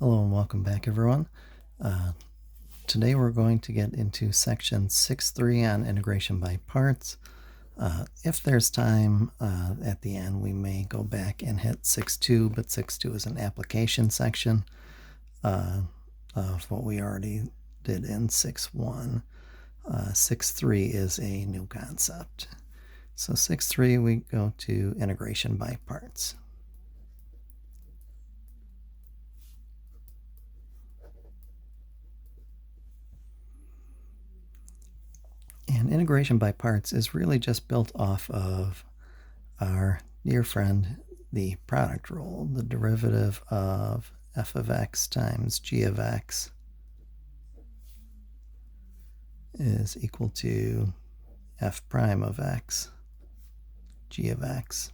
Hello and welcome back, everyone. Today we're going to get into section 6.3 on integration by parts. If there's time at the end, we may go back and hit 6.2, but 6.2 is an application section of what we already did in 6.1. 6.3 is a new concept. So 6.3, we go to integration by parts. And integration by parts is really just built off of our dear friend, the product rule, the derivative of f of x times g of x is equal to f prime of x, g of x,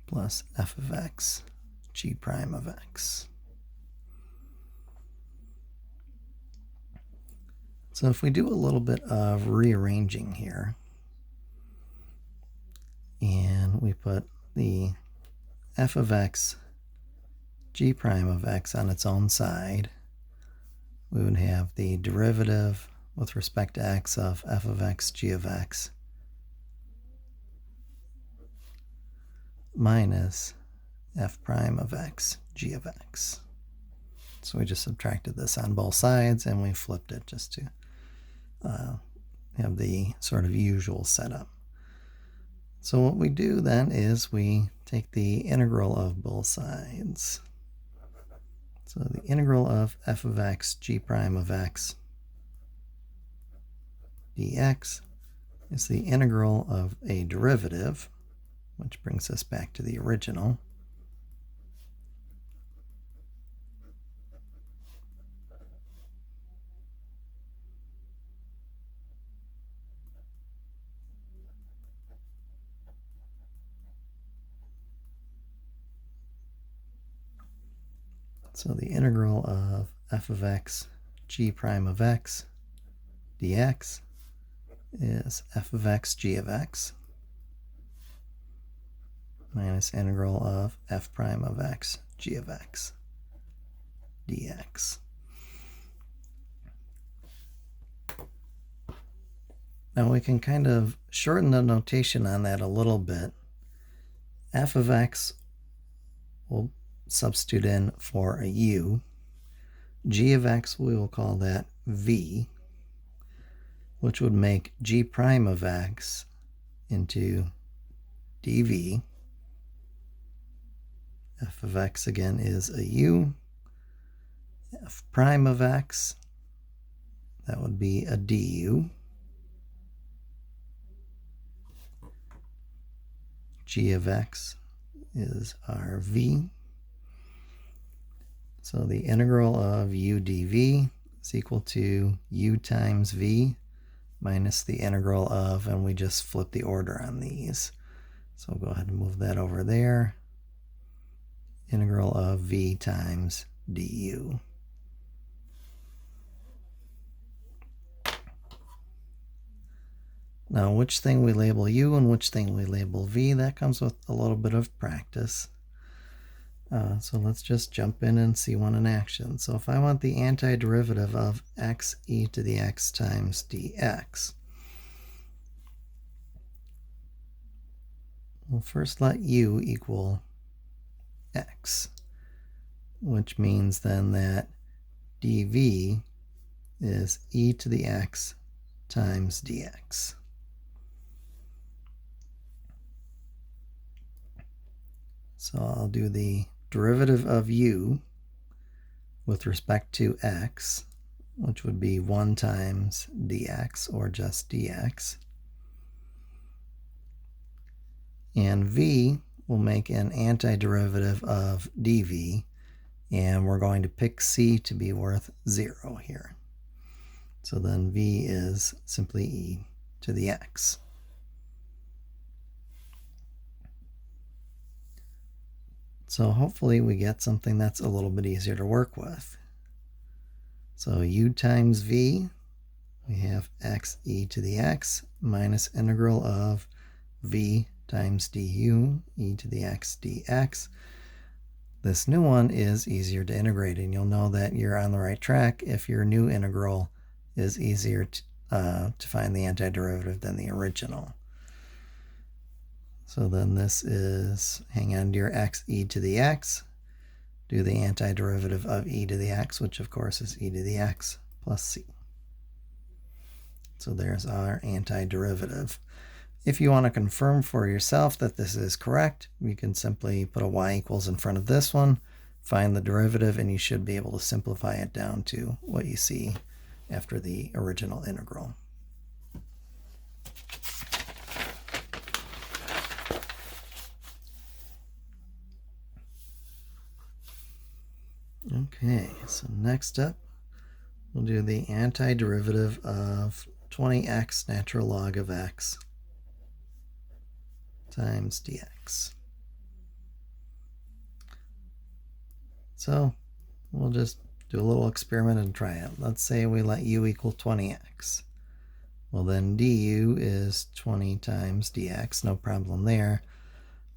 plus f of x, g prime of x. So if we do a little bit of rearranging here, and we put the f of x, g prime of x on its own side, we would have the derivative with respect to x of f of x, g of x, minus f prime of x, g of x. So we just subtracted this on both sides, and we flipped it just to have the sort of usual setup. So what we do then is we take the integral of both sides. So the integral of f of x, g prime of x dx is the integral of a derivative, which brings us back to the original, so the integral of f of x, g prime of x dx is f of x, g of x, minus integral of f prime of x, g of x dx. Now we can kind of shorten the notation on that a little bit. F of x will substitute in for a u. G of x, we will call that v, which would make g prime of x into dv. F of x again is a u. F prime of x, that would be a du. G of x is our v. So the integral of u dv is equal to u times v minus the integral of, and we just flip the order on these. So we'll go ahead and move that over there. Integral of v times du. Now, which thing we label u and which thing we label v, that comes with a little bit of practice. So let's just jump in and see one in action. So if I want the antiderivative of x e to the x times dx, we'll first let u equal x, which means then that dv is e to the x times dx. So I'll do the derivative of u with respect to x, which would be 1 times dx, or just dx. And v will make an antiderivative of dv, and we're going to pick c to be worth 0 here. So then v is simply e to the x. So hopefully we get something that's a little bit easier to work with. So u times v, we have x e to the x minus integral of v times du, e to the x dx. This new one is easier to integrate, and you'll know that you're on the right track if your new integral is easier to find the antiderivative than the original. So then this is, hang on to your x e to the x, do the antiderivative of e to the x, which of course is e to the x plus c. So there's our antiderivative. If you want to confirm for yourself that this is correct, you can simply put a y equals in front of this one, find the derivative, and you should be able to simplify it down to what you see after the original integral. Okay, so next up, we'll do the antiderivative of 20x natural log of x times dx. So we'll just do a little experiment and try it. Let's say we let u equal 20x. Well, then du is 20 times dx, no problem there.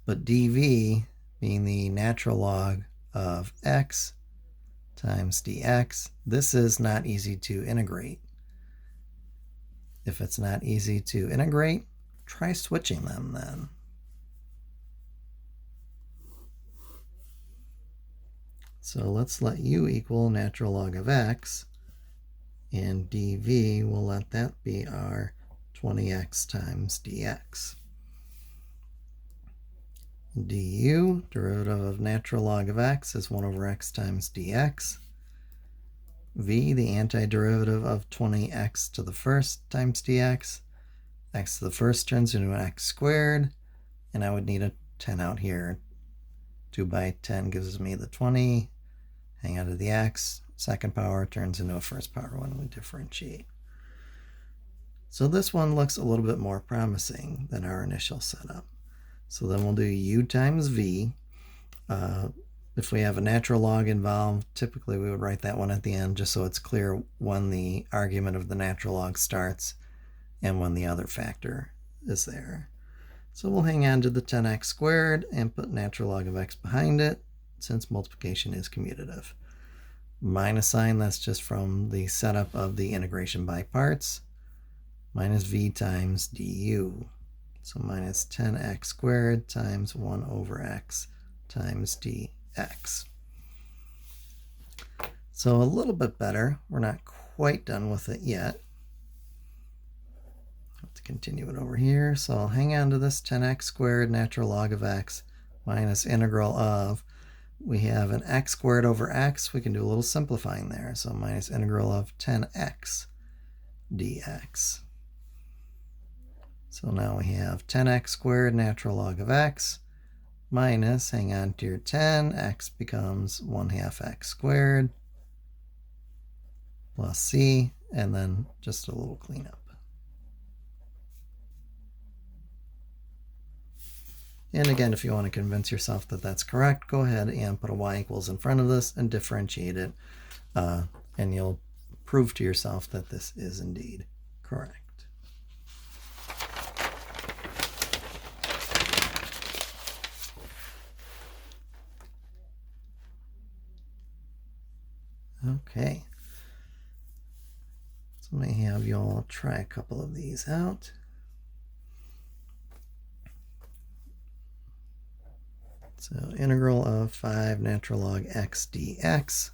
But dv, being the natural log of x times dx, this is not easy to integrate. If it's not easy to integrate, try switching them then. So let's let u equal natural log of x, and dv, we'll let that be our 20x times dx. du, derivative of natural log of x, is 1 over x times dx. v, the antiderivative of 20x to the first times dx. X to the first turns into an x squared, and I would need a 10 out here. 2 by 10 gives me the 20. Hang on to the x. Second power turns into a first power when we differentiate. So this one looks a little bit more promising than our initial setup. So then we'll do u times v. If we have a natural log involved, typically we would write that one at the end just so it's clear when the argument of the natural log starts and when the other factor is there. So we'll hang on to the 10x squared and put natural log of x behind it, since multiplication is commutative. Minus sign, that's just from the setup of the integration by parts, minus v times du. So minus 10x squared times 1 over x times dx. So a little bit better. We're not quite done with it yet. Have to continue it over here. So I'll hang on to this 10x squared natural log of x minus integral of, we have an x squared over x. We can do a little simplifying there. So minus integral of 10x dx. So now we have 10x squared natural log of x minus, hang on to your 10, x becomes 1/2 x squared plus c, and then just a little cleanup. And again, if you want to convince yourself that that's correct, go ahead and put a y equals in front of this and differentiate it, and you'll prove to yourself that this is indeed correct. Okay, so let me have you all try a couple of these out. So integral of 5 natural log x dx.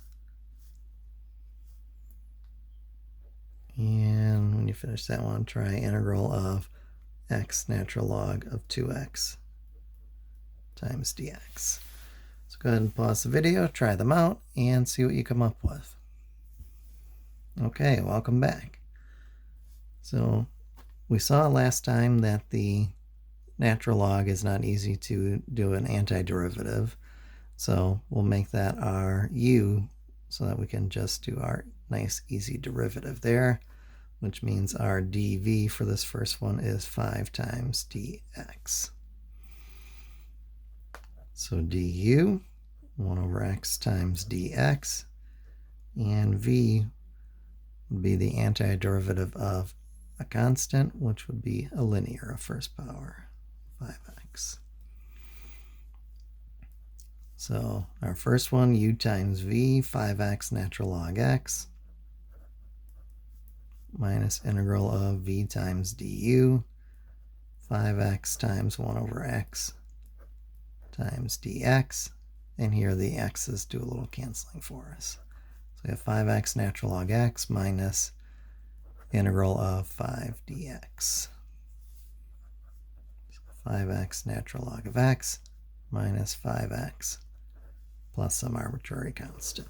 And when you finish that one, try integral of x natural log of 2x times dx. So go ahead and pause the video, try them out, and see what you come up with. Okay, welcome back. So we saw last time that the natural log is not easy to do an antiderivative. So we'll make that our u so that we can just do our nice easy derivative there, which means our dv for this first one is 5 times dx. So du, 1 over x times dx, and v would be the antiderivative of a constant, which would be a linear of first power, 5x. So our first one, u times v, 5x natural log x, minus integral of v times du, 5x times 1 over x times dx. And here the x's do a little canceling for us. So we have 5x natural log x minus integral of 5 dx. 5x natural log of x minus 5x plus some arbitrary constant.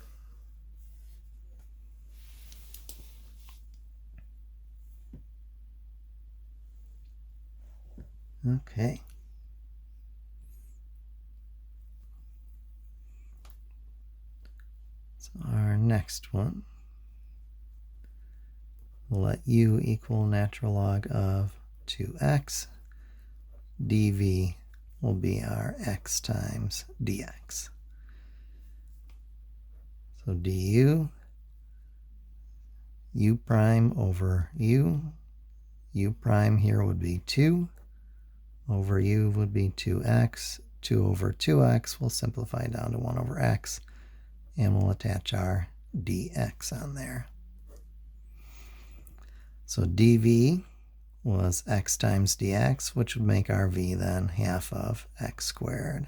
Okay. So our next one, we'll let u equal natural log of 2x. dv will be our x times dx. So du, u prime over u prime here would be 2, over u would be 2x, 2 over 2x will simplify down to 1 over x, and we'll attach our dx on there. So dv was x times dx, which would make our v then half of x squared.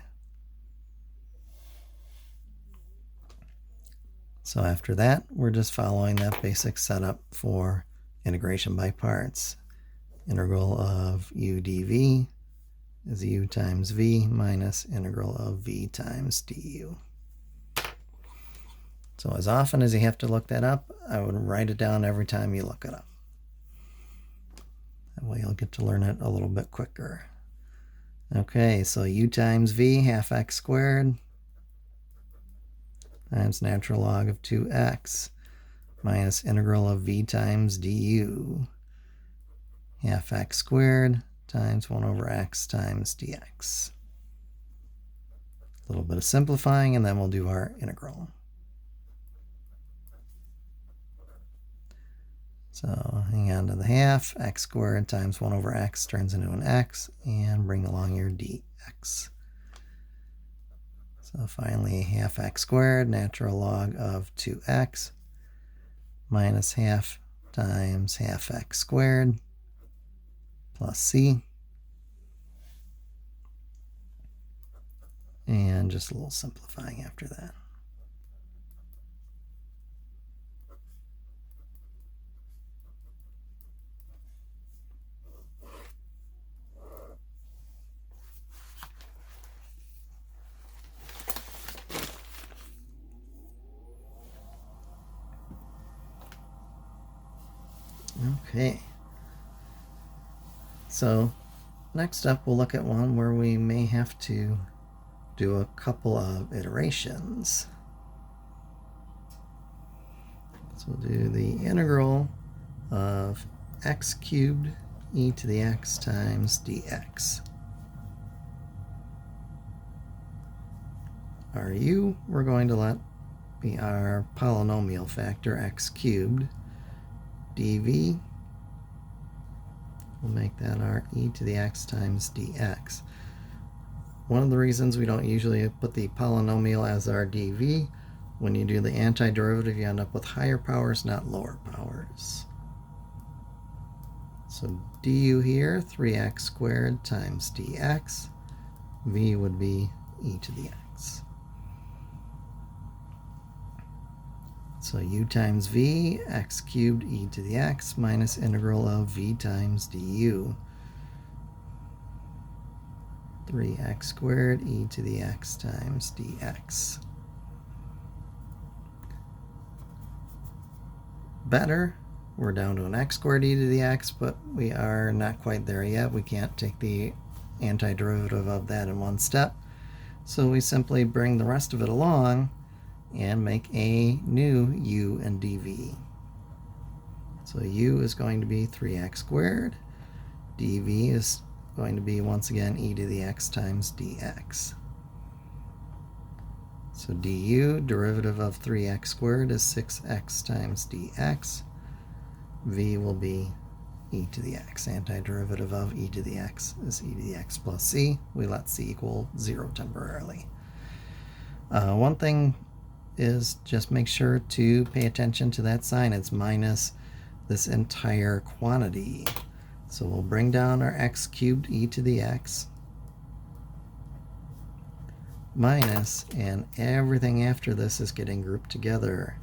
So after that, we're just following that basic setup for integration by parts. Integral of u dv is u times v minus integral of v times du. So as often as you have to look that up, I would write it down every time you look it up. That way you'll get to learn it a little bit quicker. Okay, so u times v, half x squared, times natural log of 2x, minus integral of v times du, half x squared times 1 over x times dx. A little bit of simplifying, and then we'll do our integral. So hang on to the half, x squared times 1 over x turns into an x, and bring along your dx. So finally, half x squared, natural log of 2x, minus half times half x squared, plus c. And just a little simplifying after that. Okay. So next up, we'll look at one where we may have to do a couple of iterations. So we'll do the integral of x cubed e to the x times dx. Our u we're going to let be our polynomial factor x cubed. dv, we'll make that our e to the x times dx. One of the reasons we don't usually put the polynomial as our dv, when you do the antiderivative, you end up with higher powers, not lower powers. So du here, 3x squared times dx. v would be e to the x. So u times v, x cubed e to the x minus integral of v times du. 3x squared e to the x times dx. Better, we're down to an x squared e to the x, but we are not quite there yet. We can't take the antiderivative of that in one step. So we simply bring the rest of it along and make a new u and dv. So u is going to be 3x squared. dv is going to be, once again, e to the x times dx. So du, derivative of 3x squared, is 6x times dx. v will be e to the x. Antiderivative of e to the x is e to the x plus c. We let c equal 0 temporarily. One thing is just make sure to pay attention to that sign. It's minus this entire quantity. So we'll bring down our x cubed e to the x minus, and everything after this is getting grouped together.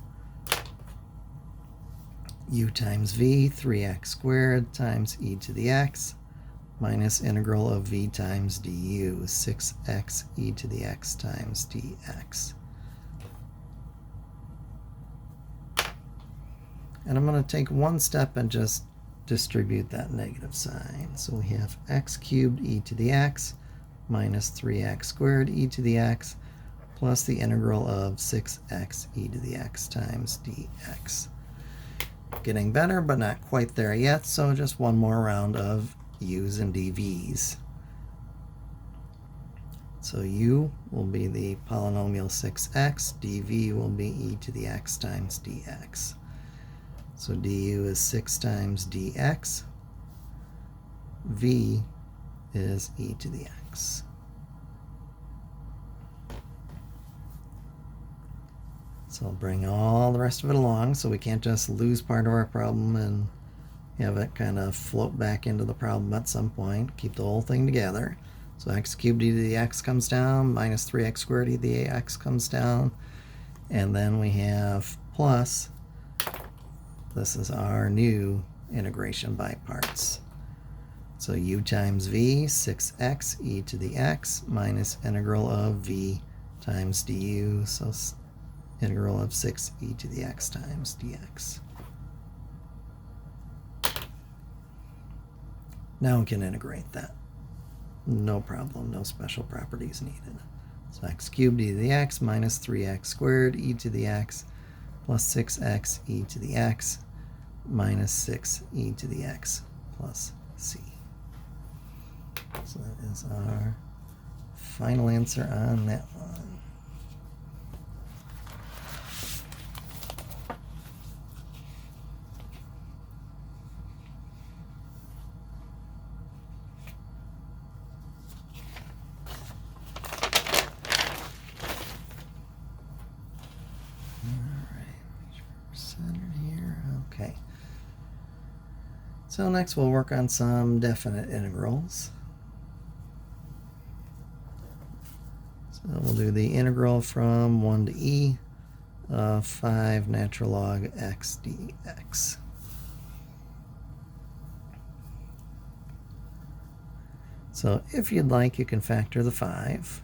U times v, 3x squared times e to the x minus integral of v times du, 6x e to the x times dx. And I'm going to take one step and just distribute that negative sign. So we have x cubed e to the x minus 3x squared e to the x plus the integral of 6x e to the x times dx. Getting better, but not quite there yet, so just one more round of u's and dv's. So u will be the polynomial 6x, dv will be e to the x times dx. So du is 6 times dx, v is e to the x. So I'll bring all the rest of it along, so we can't just lose part of our problem and have it kind of float back into the problem at some point. Keep the whole thing together. So x cubed e to the x comes down, minus 3x squared e to the x comes down, and then we have plus, this is our new integration by parts. So u times v, 6x e to the x minus integral of v times du, so integral of 6 e to the x times dx. Now we can integrate that. No problem, no special properties needed. So x cubed e to the x minus 3x squared e to the x plus 6x e to the x minus 6 e to the x plus c. So that is our final answer on that one. Okay. So next we'll work on some definite integrals. So we'll do the integral from 1 to e of 5 natural log x dx. So if you'd like, you can factor the 5.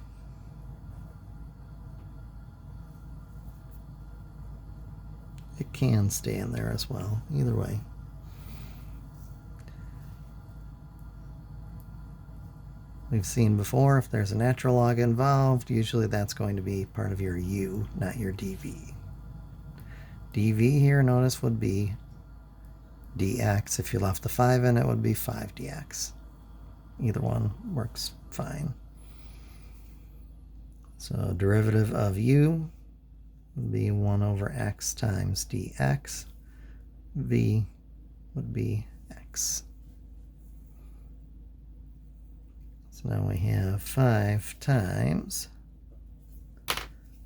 It can stay in there as well, either way. We've seen before, if there's a natural log involved, usually that's going to be part of your u, not your dv. dv here, notice, would be dx. If you left the 5 in, it would be 5 dx. Either one works fine. So derivative of u would be 1 over x times dx. V would be x. So now we have 5 times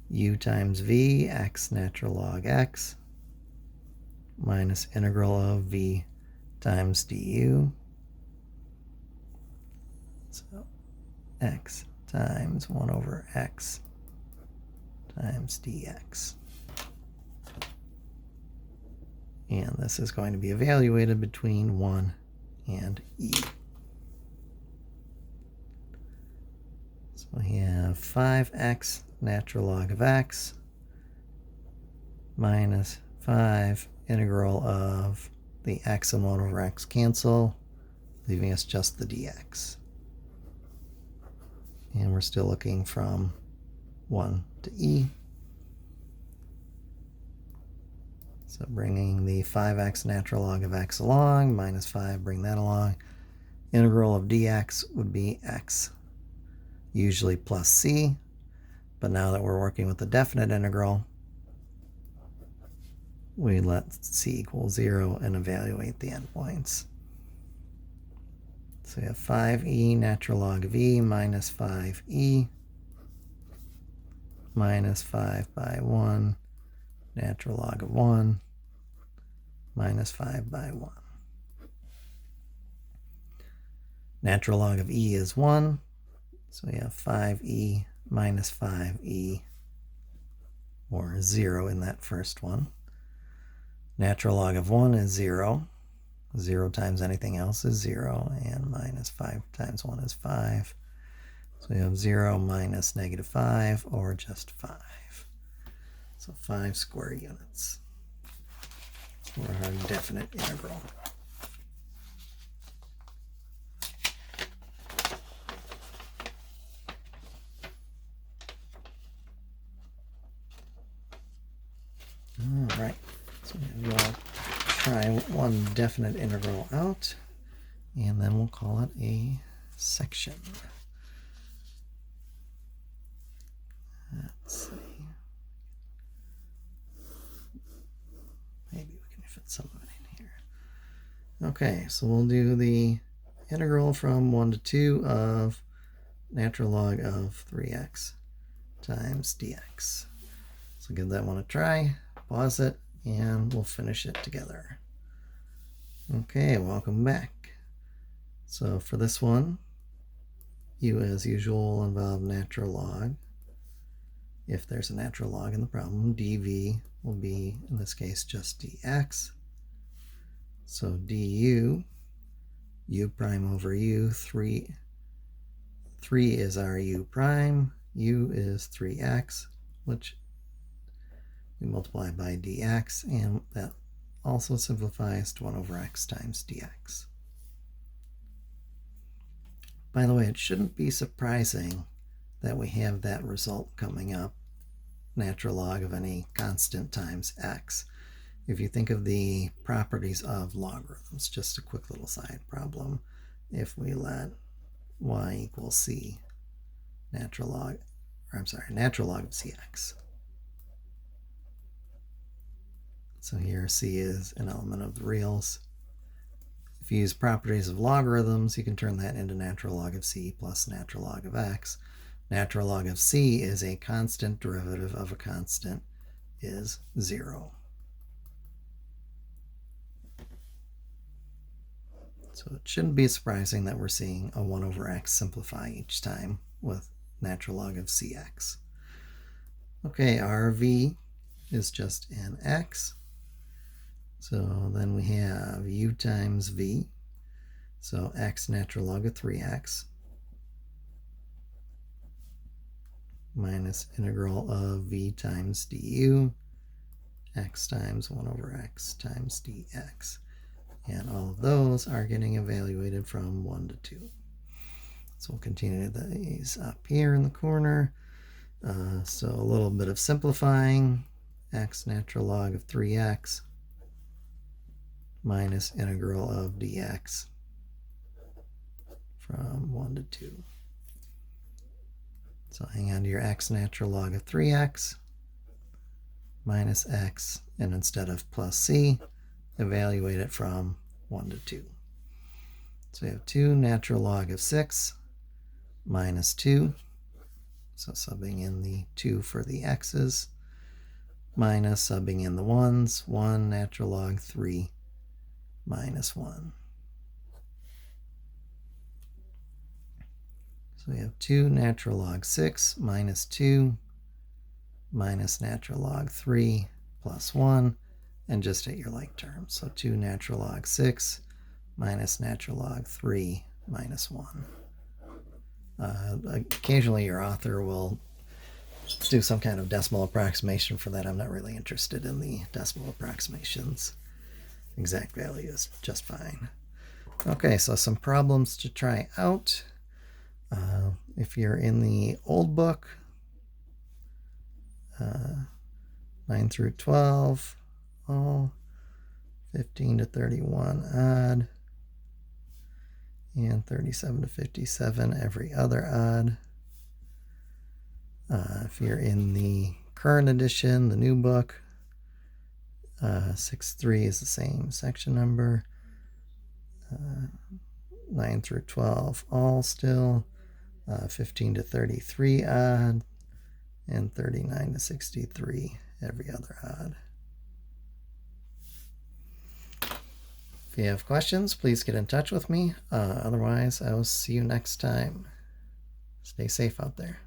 u times v, x natural log x, minus integral of v times du. So x times 1 over x times dx. And this is going to be evaluated between 1 and e. So we have 5x natural log of x minus 5 integral of the x and 1 over x cancel, leaving us just the dx. And we're still looking from 1 to e. So bringing the 5x natural log of x along, minus 5, bring that along. Integral of dx would be x, usually plus c. But now that we're working with the definite integral, we let c equal 0 and evaluate the endpoints. So we have 5e natural log of e minus 5e minus 5 by 1, natural log of 1, minus 5 by 1. Natural log of e is 1, so we have 5e minus 5e, or 0 in that first one. Natural log of 1 is 0. 0 times anything else is 0, and minus 5 times 1 is 5. So we have 0 minus negative 5, or just 5. So 5 square units for our definite integral. All right, so we'll try one definite integral out, and then we'll call it a section. Let's see. Maybe we can fit some of it in here. Okay, so we'll do the integral from 1 to 2 of natural log of 3x times dx. So give that one a try, pause it, and we'll finish it together. Okay, welcome back. So for this one, you as usual will involve natural log. If there's a natural log in the problem, dv will be, in this case, just dx. So du, u prime over u, 3 is our u prime, u is 3x, which we multiply by dx, and that also simplifies to 1 over x times dx. By the way, it shouldn't be surprising that we have that result coming up, natural log of any constant times x. If you think of the properties of logarithms, just a quick little side problem, if we let y equal c, natural log of cx. So here c is an element of the reals. If you use properties of logarithms, you can turn that into natural log of c plus natural log of x. Natural log of c is a constant, derivative of a constant is 0. So it shouldn't be surprising that we're seeing a 1 over x simplify each time with natural log of cx. Okay, our v is just an x. So then we have u times v. So x natural log of 3x minus integral of v times du, x times 1 over x times dx. And all of those are getting evaluated from 1 to 2. So we'll continue these up here in the corner. So a little bit of simplifying. X natural log of 3x minus integral of dx from 1 to 2. So hang on to your x natural log of 3x minus x, and instead of plus c, evaluate it from 1 to 2. So we have 2 natural log of 6 minus 2, so subbing in the 2 for the x's, minus subbing in the 1's, 1 natural log 3 minus 1. So we have 2 natural log 6 minus 2 minus natural log 3 plus 1, and just at your like terms. So 2 natural log 6 minus natural log 3 minus 1. Occasionally your author will do some kind of decimal approximation for that. I'm not really interested in the decimal approximations. Exact value is just fine. Okay, so some problems to try out. If you're in the old book, 9 through 12, all 15 to 31 odd, and 37 to 57 every other odd. If you're in the current edition, the new book, 6-3 is the same section number. 9 through 12 all still, 15 to 33 odd, and 39 to 63 every other odd. If you have questions, please get in touch with me. Otherwise, I will see you next time. Stay safe out there.